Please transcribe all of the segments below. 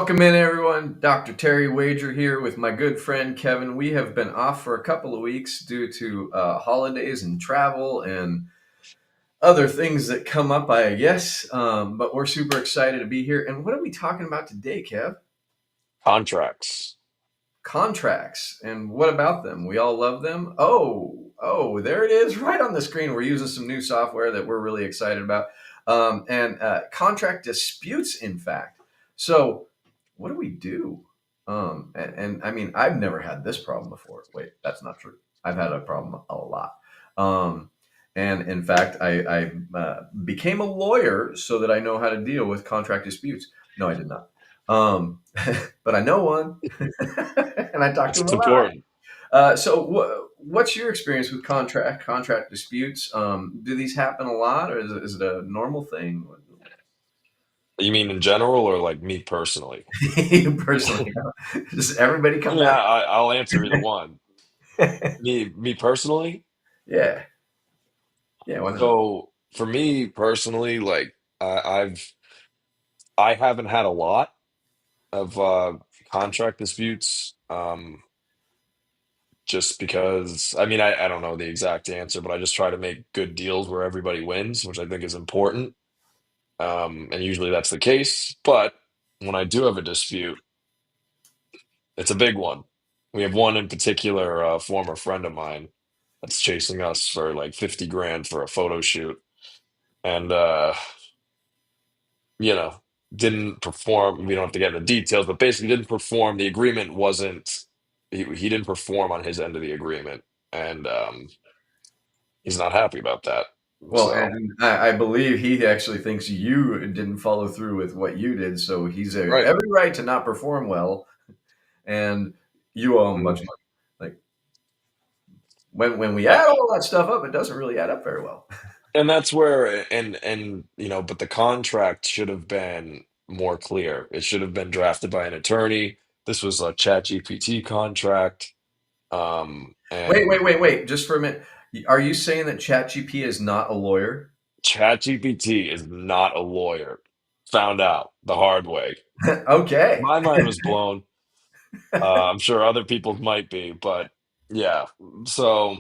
Welcome in, everyone. Dr. Terry Wager here with my good friend Kevin. We have been off for a couple of weeks due to holidays and travel and other things that come up, I guess. But we're super excited to be here. And what are we talking about today, Kev? Contracts. Contracts. And what about them? We all love them. Oh, there it is right on the screen. We're using some new software that we're really excited about. And contract disputes, in fact. So, what do we do? And I mean, I've never had this problem before. Wait, that's not true. I've had a problem a lot. Um, and in fact, I became a lawyer so that I know how to deal with contract disputes. No, I did not. But I know one, and I talk to him It's a lot. important. What's your experience with contract disputes? Do these happen a lot, or is it a normal thing? You mean in general or like me personally? You personally, just everybody I come mean, at I'll answer either one. it. Me personally. Yeah, yeah, why not? So for me personally, like I haven't had a lot of contract disputes. Just because I mean I don't know the exact answer, but I just try to make good deals where everybody wins, which I think is important. And usually that's the case. But when I do have a dispute, it's a big one. We have one in particular, a former friend of mine that's chasing us for like 50 grand for a photo shoot. And, you know, didn't perform. We don't have to get into details, but basically didn't perform. The agreement wasn't, he didn't perform on his end of the agreement. And he's not happy about that. Well, So, and I believe he actually thinks you didn't follow through with what you did, so he's right. every right to not perform well, and you owe him a bunch of Mhm. money. Like when we add all that stuff up, it doesn't really add up very well. And that's where, but the contract should have been more clear. It should have been drafted by an attorney. This was a Chat GPT contract. And Wait, just for a minute. Are you saying that ChatGPT is not a lawyer? ChatGPT is not a lawyer. Found out the hard way. Okay. My mind was blown. I'm sure other people's might be, but yeah. So,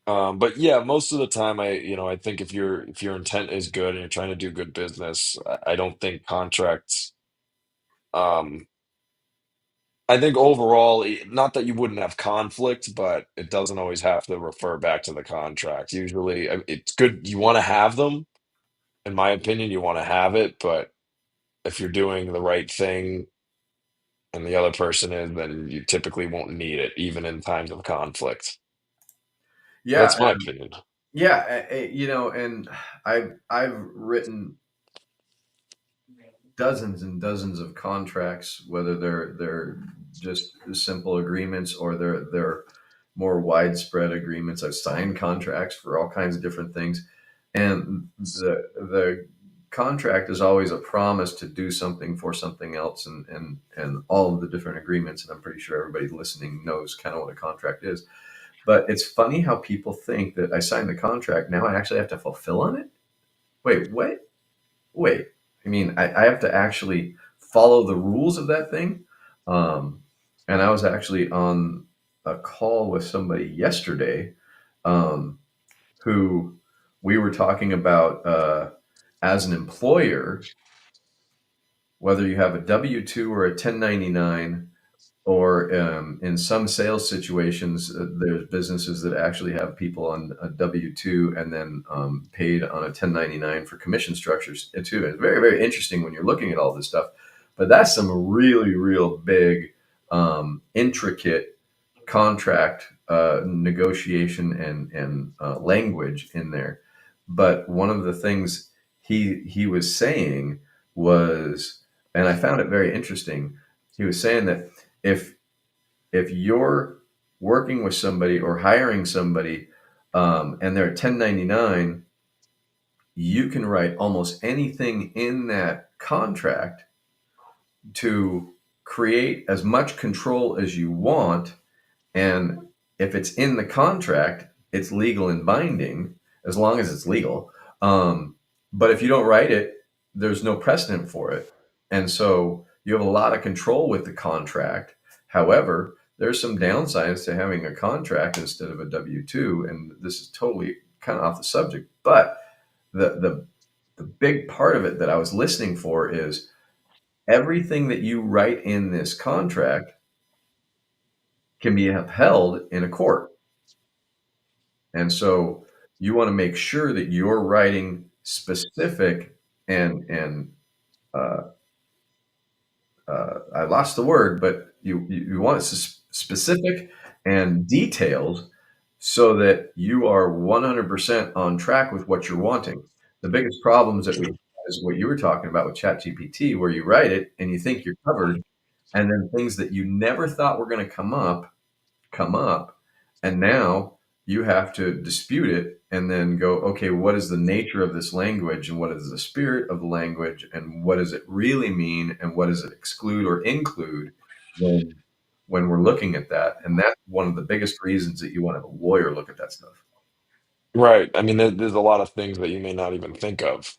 but yeah, most of the time, I think if your intent is good and you're trying to do good business, I don't think contracts. Um, I think overall, not that you wouldn't have conflict, but it doesn't always have to refer back to the contract. Usually, it's good. You want to have them, in my opinion, you want to have it, but if you're doing the right thing and the other person is, then you typically won't need it, even in times of conflict. Yeah, That's my opinion. yeah, and I've written dozens and dozens of contracts, whether they're just simple agreements or they're more widespread agreements. I've signed contracts for all kinds of different things, and the contract is always a promise to do something for something else, and all of the different agreements. And I'm pretty sure everybody listening knows kind of what a contract is. But it's funny how people think that I signed the contract, now I actually have to fulfill on it. Wait, what? Wait, I mean, I have to actually follow the rules of that thing. And I was actually on a call with somebody yesterday, um, who we were talking about, as an employer, whether you have a W 2 or a 1099, or in some sales situations, there's businesses that actually have people on a W 2 and then paid on a 1099 for commission structures too. It's very, very interesting when you're looking at all this stuff. But that's some really, real big, intricate contract negotiation and language in there. But one of the things he was saying was, and I found it very interesting. He was saying that if if you're working with somebody or hiring somebody, and they're 1099, you can write almost anything in that contract to create as much control as you want. And if it's in the contract, it's legal and binding as long as it's legal. But if you don't write it, there's no precedent for it. And so you have a lot of control with the contract. However, there's some downsides to having a contract instead of a W 2. And this is totally kind of off the subject. But the big part of it that I was listening for is everything that you write in this contract can be upheld in a court. And so you want to make sure that you're writing specific and uh, I lost the word, but you want it specific and detailed so that you are 100% on track with what you're wanting. The biggest problems that we have is what you were talking about with ChatGPT, where you write it and you think you're covered, and then things that you never thought were going to come up, and now you have to dispute it and then go, okay, what is the nature of this language and what is the spirit of the language and what does it really mean and what does it exclude or include when we're looking at that? And that's one of the biggest reasons that you want to have a lawyer look at that stuff. Right. I mean, there's a lot of things that you may not even think of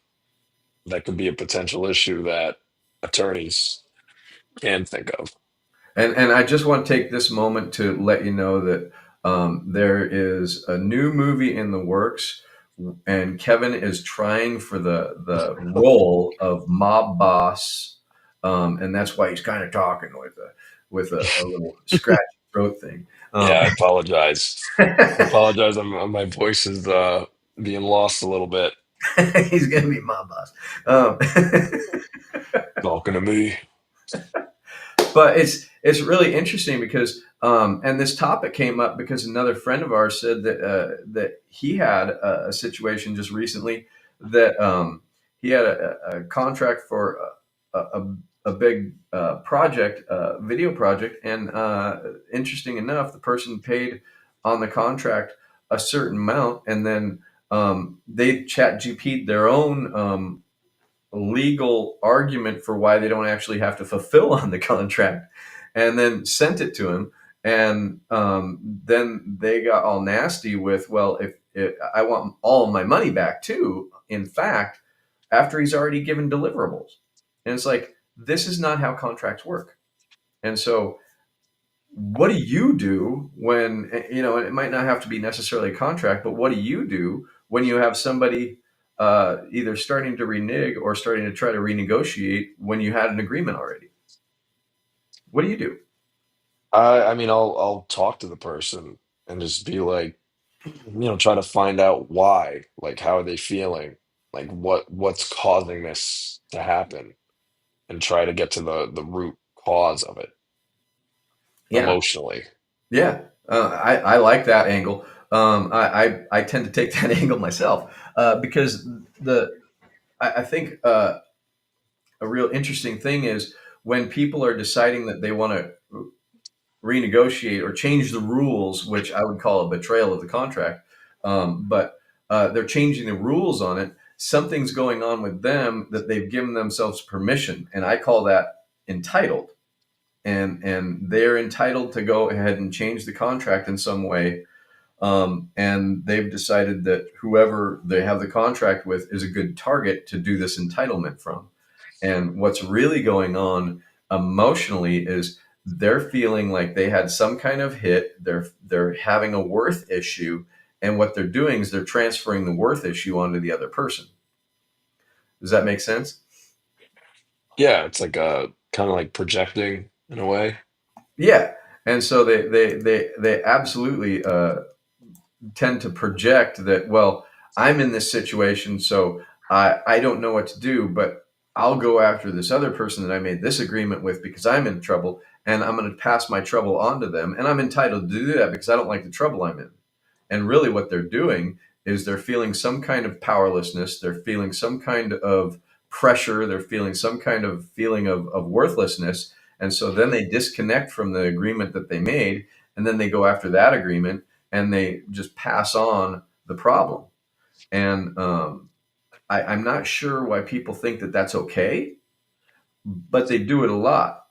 that could be a potential issue that attorneys can think of. And I just want to take this moment to let you know that there is a new movie in the works, and Kevin is trying for the role of mob boss, and that's why he's kind of talking with a little scratchy throat thing. Yeah, I apologize. I apologize. My voice is being lost a little bit. He's gonna be mob boss. Talking to me. But it's really interesting because and this topic came up because another friend of ours said that he had a situation just recently that he had a contract for a big project, video project, and interesting enough, the person paid on the contract a certain amount, and then they chat GP'd their own legal argument for why they don't actually have to fulfill on the contract, and then sent it to him. And then they got all nasty with, well, if I want all of my money back too. In fact, after he's already given deliverables, and it's like this is not how contracts work. And so, what do you do when and it might not have to be necessarily a contract, but what do you do when you have somebody either starting to renege or starting to try to renegotiate when you had an agreement already? What do you do? I mean, I'll talk to the person and just be like, try to find out why. Like, how are they feeling? Like, what's causing this to happen, and try to get to the root cause of it Yeah, emotionally. yeah. I like that angle. I tend to take that angle myself because I think a real interesting thing is when people are deciding that they want to renegotiate or change the rules, which I would call a betrayal of the contract. But they're changing the rules on it. Something's going on with them that they've given themselves permission, and I call that entitled. And they're entitled to go ahead and change the contract in some way. And they've decided that whoever they have the contract with is a good target to do this entitlement from. And what's really going on emotionally is they're feeling like they had some kind of hit. They're having a worth issue, and what they're doing is they're transferring the worth issue onto the other person. Does that make sense? Yeah, it's like kind of like projecting in a way. Yeah. And so they absolutely tend to project that, well, I'm in this situation, so I don't know what to do, but I'll go after this other person that I made this agreement with because I'm in trouble, and I'm going to pass my trouble on to them, and I'm entitled to do that because I don't like the trouble I'm in. And really, what they're doing is they're feeling some kind of powerlessness, they're feeling some kind of pressure, they're feeling some kind of feeling of worthlessness. And so then they disconnect from the agreement that they made, and then they go after that agreement and they just pass on the problem. And I'm not sure why people think that that's okay, but they do it a lot,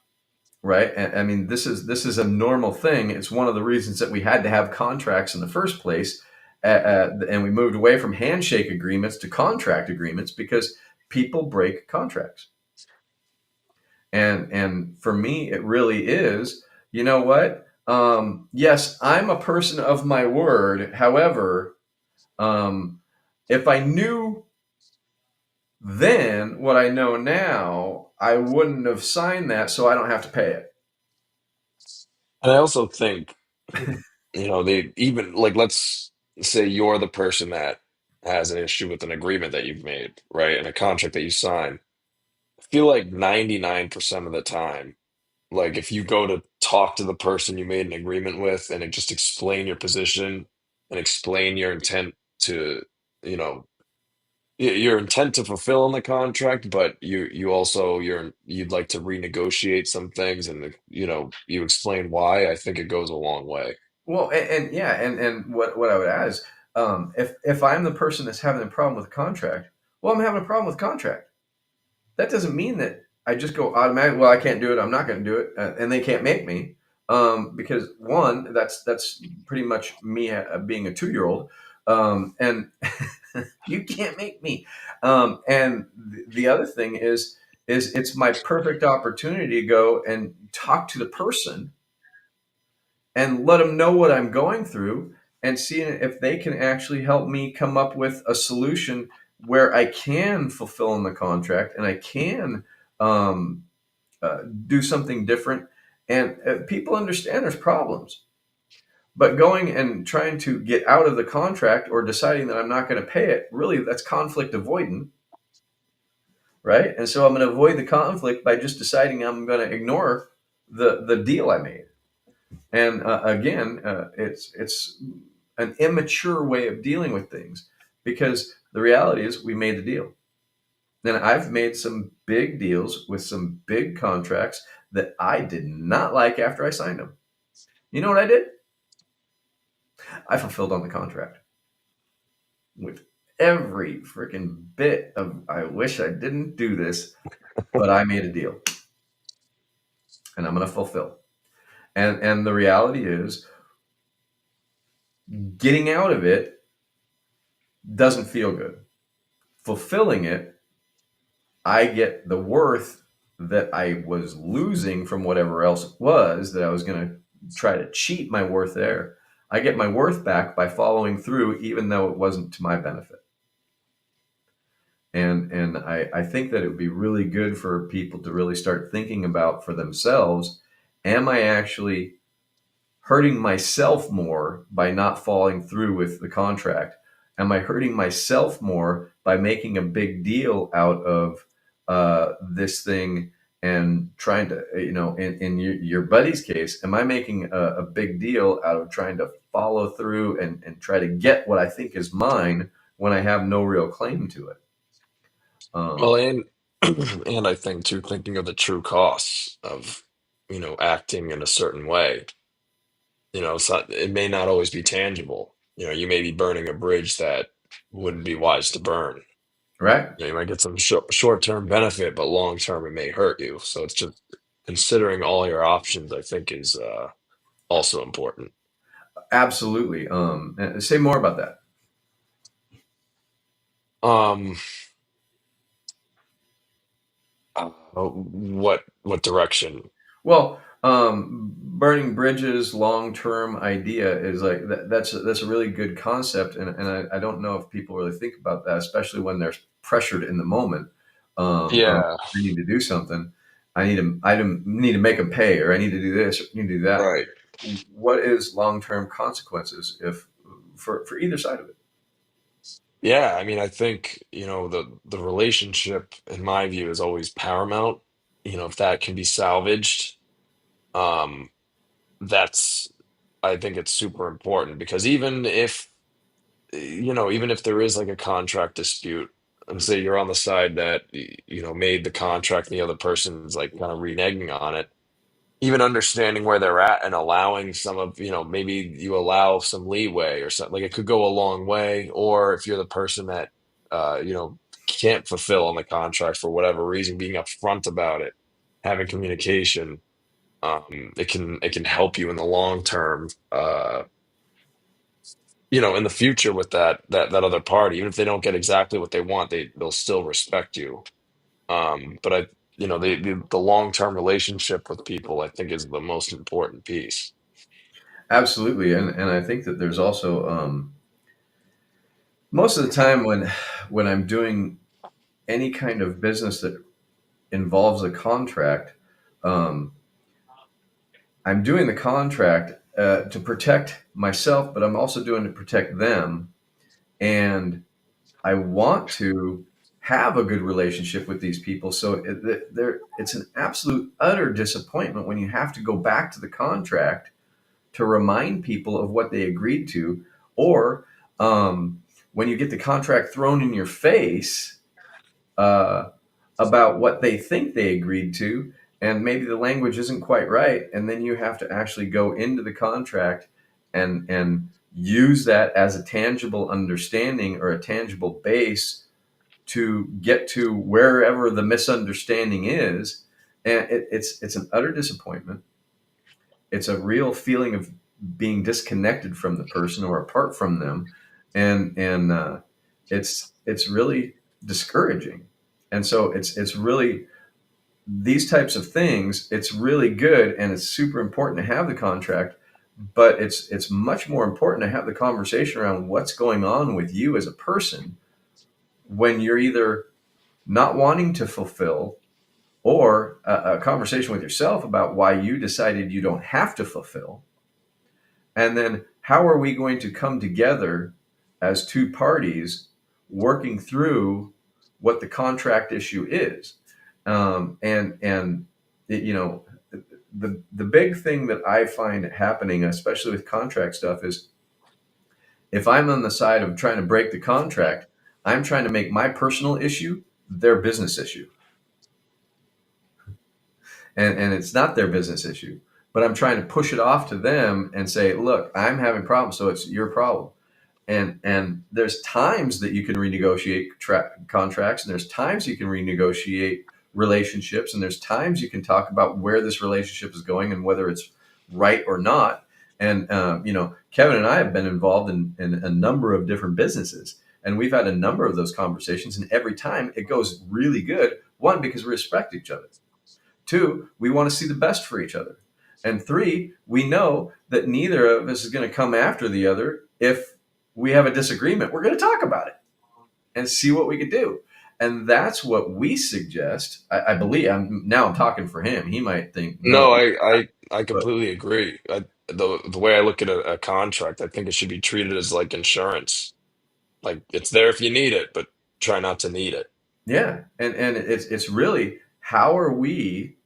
right? And, I mean, this is a normal thing. It's one of the reasons that we had to have contracts in the first place, and we moved away from handshake agreements to contract agreements because people break contracts. And for me, it really is. You know what? Yes, I'm a person of my word. However, um, if I knew then what I know now, I wouldn't have signed that, so I don't have to pay it. And I also think, they even like let's say you're the person that has an issue with an agreement that you've made, right? And a contract that you sign. I feel like 99% of the time, like if you go to talk to the person you made an agreement with and just explain your position and explain your intent to, you know, your intent to fulfill in the contract, but you also you'd like to renegotiate some things, and you explain why. I think it goes a long way. Well, and yeah, and what I would add is, if I'm the person that's having a problem with a contract, well, I'm having a problem with contract. That doesn't mean that I just go automatic. Well, I can't do it. I'm not going to do it, and they can't make me, because one, that's pretty much me being a 2-year-old, and you can't make me. And the other thing is it's my perfect opportunity to go and talk to the person and let them know what I'm going through and seeing if they can actually help me come up with a solution where I can fulfill in the contract and I can um, do something different. And people understand there's problems, but going and trying to get out of the contract or deciding that I'm not going to pay it, really, that's conflict avoidant, right? And so I'm going to avoid the conflict by just deciding I'm going to ignore the deal I made. And again, it's an immature way of dealing with things because the reality is we made the deal. And I've made some big deals with some big contracts that I did not like after I signed them. You know what I did? I fulfilled on the contract with every freaking bit of. I wish I didn't do this, but I made a deal, and I'm going to fulfill. And the reality is, getting out of it doesn't feel good. Fulfilling it, I get the worth that I was losing from whatever else it was that I was going to try to cheat my worth there. I get my worth back by following through, even though it wasn't to my benefit. And I think that it would be really good for people to really start thinking about for themselves, am I actually hurting myself more by not following through with the contract? Am I hurting myself more by making a big deal out of this thing and trying to, in your buddy's case, am I making a big deal out of trying to follow through and try to get what I think is mine when I have no real claim to it? Well, Um, and and I think too, thinking of the true costs of, acting in a certain way. It may not always be tangible. You may be burning a bridge that wouldn't be wise to burn. right? You might get some short-term benefit, but long-term it may hurt you. So it's just considering all your options, I think, is also important. Absolutely. And say more about that. Um, what direction? Well, burning bridges long term idea is like that's a really good concept, and I don't know if people really think about that, especially when they're pressured in the moment. Of, Yeah, I need to do something. I need to make them pay, or I need to do this, or I need to do that. right. What is long term consequences if for either side of it? Yeah, I mean, I think, the relationship, in my view, is always paramount. If that can be salvaged, um, that's I think it's super important because even if there is like a contract dispute, and say you're on the side that made the contract and the other person's like kind of reneging on it, even understanding where they're at and allowing some of, maybe you allow some leeway or something, like it could go a long way. Or if you're the person that, can't fulfill on the contract for whatever reason, being upfront about it, having communication, it can help you in the long term, in the future with that other party, even if they don't get exactly what they want, they'll still respect you. But the long-term relationship with people, I think, is the most important piece. Absolutely. And I think that there's also, most of the time when I'm doing any kind of business that involves a contract, um, I'm doing the contract to protect myself, but I'm also doing to protect them. And I want to have a good relationship with these people. So it's an absolute utter disappointment when you have to go back to the contract to remind people of what they agreed to, or when you get the contract thrown in your face uh, about what they think they agreed to, and maybe the language isn't quite right, and then you have to actually go into the contract and use that as a tangible understanding or a tangible base to get to wherever the misunderstanding is. And it's an utter disappointment. It's a real feeling of being disconnected from the person or apart from them, and it's really discouraging. And so it's really these types of things. It's really good and it's super important to have the contract, but it's much more important to have the conversation around what's going on with you as a person when you're either not wanting to fulfill, or a conversation with yourself about why you decided you don't have to fulfill. And then how are we going to come together as two parties working through what the contract issue is? And it, the big thing that I find happening, especially with contract stuff, is if I'm on the side of trying to break the contract, I'm trying to make my personal issue their business issue. And it's not their business issue, but I'm trying to push it off to them and say, look, I'm having problems, so it's your problem. And there's times that you can renegotiate contracts, and there's times you can renegotiate relationships, and there's times you can talk about where this relationship is going and whether it's right or not. And Kevin and I have been involved in a number of different businesses, and we've had a number of those conversations, and every time it goes really good. One, because we respect each other. Two, we want to see the best for each other. And three, we know that neither of us is going to come after the other. If we have a disagreement, we're going to talk about it and see what we could do. And that's what we suggest. I believe I'm talking for him. He might think no, No, I but completely agree. The way I look at a contract, I think it should be treated as like insurance. Like it's there if you need it, but try not to need it. yeah. And it's really, how are we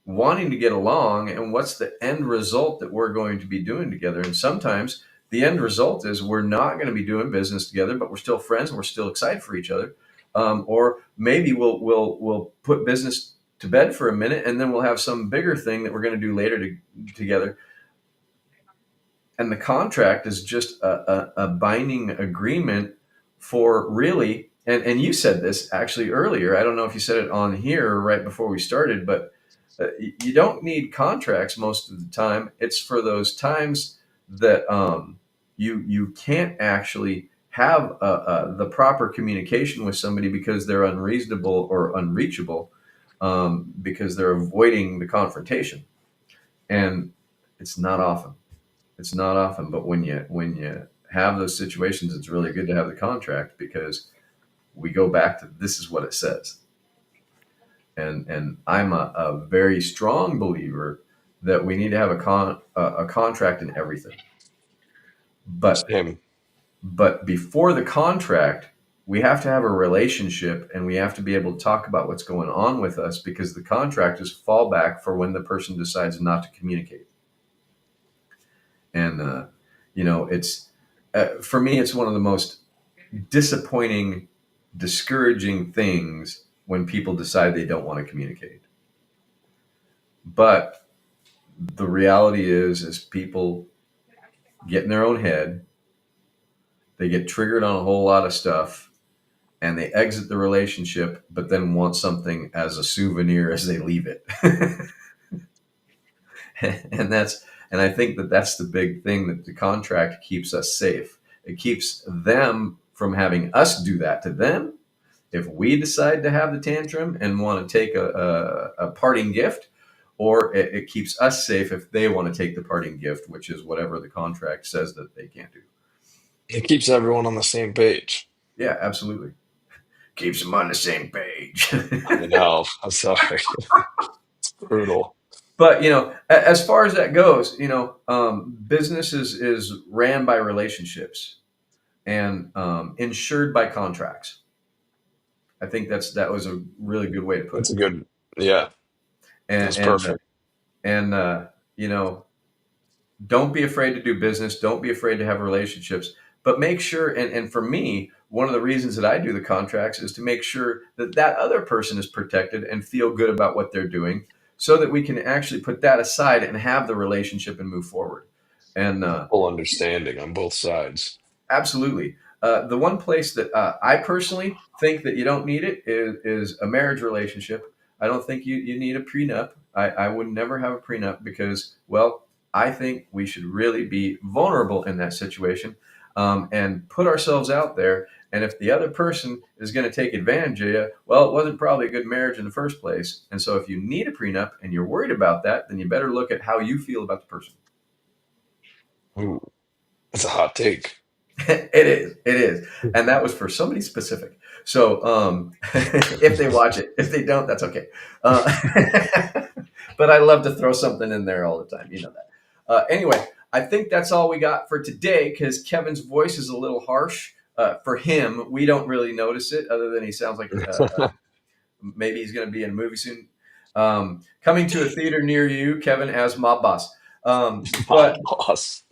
wanting to get along, and what's the end result that we're going to be doing together? And sometimes the end result is we're not going to be doing business together, but we're still friends and we're still excited for each other. Or maybe we'll put business to bed for a minute, and then we'll have some bigger thing that we're going to do later together. And the contract is just a binding agreement for really. And you said this actually earlier. I don't know if you said it on here right before we started, but you don't need contracts most of the time. It's for those times that you can't actually have the proper communication with somebody because they're unreasonable or unreachable, because they're avoiding the confrontation. And it's not often. It's not often, but when you have those situations, it's really good to have the contract, because we go back to this is what it says. And I'm a very strong believer that we need to have a contract in everything. But Same. but before the contract, we have to have a relationship, and we have to be able to talk about what's going on with us, because the contract is fallback for when the person decides not to communicate. And it's for me, it's one of the most disappointing, discouraging things when people decide they don't want to communicate. But the reality is people get in their own head, they get triggered on a whole lot of stuff, and they exit the relationship, but then want something as a souvenir as they leave it. and that's and I think that that's the big thing, that the contract keeps us safe. It keeps them from having us do that to them, if we decide to have the tantrum and want to take a parting gift, or it keeps us safe if they want to take the parting gift, which is whatever the contract says that they can't do. It keeps everyone on the same page. Yeah, absolutely. Keeps them on the same page. I know. I'm sorry. It's brutal. But as far as that goes, business is ran by relationships and insured by contracts. I think that was a really good way to put That's it. a good, yeah, And that's perfect. and you know, don't be afraid to do business. Don't be afraid to have relationships. But make sure, and for me, one of the reasons that I do the contracts is to make sure that that other person is protected and feel good about what they're doing, so that we can actually put that aside and have the relationship and move forward. And Full understanding on both sides. absolutely. The one place that I personally think that you don't need it is a marriage relationship. I don't think you need a prenup. I would never have a prenup because, well, I think we should really be vulnerable in that situation, and put ourselves out there. And if the other person is going to take advantage of you, well, it wasn't probably a good marriage in the first place. And so if you need a prenup and you're worried about that, then you better look at how you feel about the person. Ooh, that's a hot take. It is, and that was for somebody specific. So, if they watch it, if they don't, that's okay. Uh, but I love to throw something in there all the time. You know that. Anyway, I think that's all we got for today because Kevin's voice is a little harsh. For him, we don't really notice it, other than he sounds like maybe he's going to be in a movie soon. Coming to a theater near you, Kevin as Mob Boss. My But boss.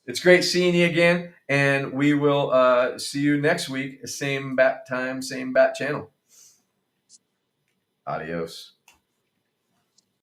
it's great seeing you again, and we will see you next week. Same bat time, same bat channel. Adios.